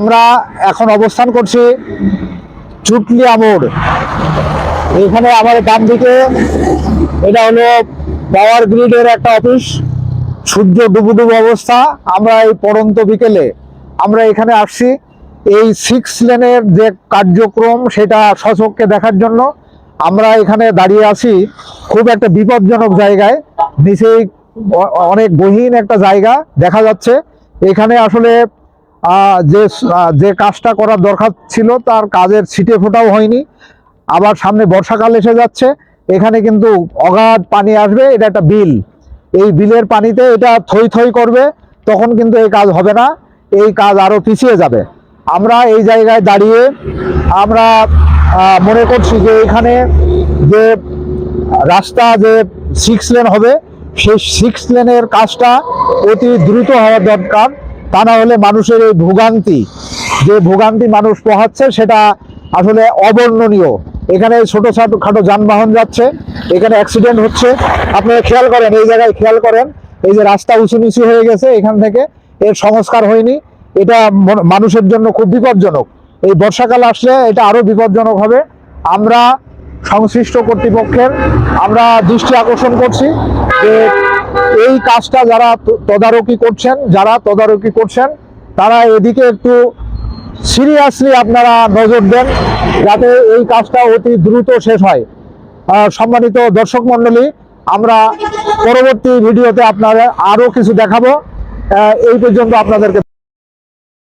আমরা এখন অবস্থান করছি চুটলিয়া মোড়। এখানে আমাদের ডান দিকে এটা হলো পাওয়ার গ্রিডের একটা অফিস। সূর্য ডুবুডুবু অবস্থা। আমরা এই পড়ন্ত বিকেলে আমরা এখানে আসছি এই 6 লেনের যে কার্যক্রম সেটা সচক্ষে দেখার জন্য। আমরা এখানে দাঁড়িয়ে আছি খুব একটা বিপজ্জনক জায়গায়, নিচেই অনেক গহীন একটা জায়গা দেখা যাচ্ছে। এখানে আসলে যে কাজটা করার দরকার ছিল তার কাজের ছিটে ফোটাও হয়নি। আবার সামনে বর্ষাকাল এসে যাচ্ছে, এখানে কিন্তু অগাধ পানি আসবে। এটা একটা বিল, এই বিলের পানিতে এটা থই থই করবে, তখন কিন্তু এই কাজ হবে না, এই কাজ আরো পিছিয়ে যাবে। আমরা এই জায়গায় দাঁড়িয়ে আমরা মনে করছি যে এখানে যে রাস্তা যে 6 লেন হবে, সেই 6 লেনের কাজটা অতি দ্রুত হওয়া দরকার। তা না হলে মানুষের এই যে ভোগান্তি মানুষ পোহাচ্ছে সেটা আসলে অবর্ণনীয়। এখানে ছোট খাটো যানবাহন যাচ্ছে, এখানে অ্যাক্সিডেন্ট হচ্ছে। আপনারা খেয়াল করেন, এই জায়গায় খেয়াল করেন, এই যে রাস্তা উঁচু নিচু হয়ে গেছে, এখান থেকে এর সংস্কার হয়নি। এটা মানুষের জন্য খুব বিপজ্জনক। এই বর্ষাকাল আসলে এটা আরো বিপজ্জনক হবে। আমরা সংশ্লিষ্ট কর্তৃপক্ষের আমরা দৃষ্টি আকর্ষণ করছি যে এই কাজটা যারা তদারকি করছেন তারা এদিকে একটু সিরিয়াসলি আপনারা নজর দেন, যাতে এই কাজটা অতি দ্রুত শেষ হয়। সম্মানিত দর্শক মণ্ডলী, আমরা পরবর্তী ভিডিওতে আপনারা আরো কিছু দেখাবো। এই পর্যন্ত আপনাদেরকে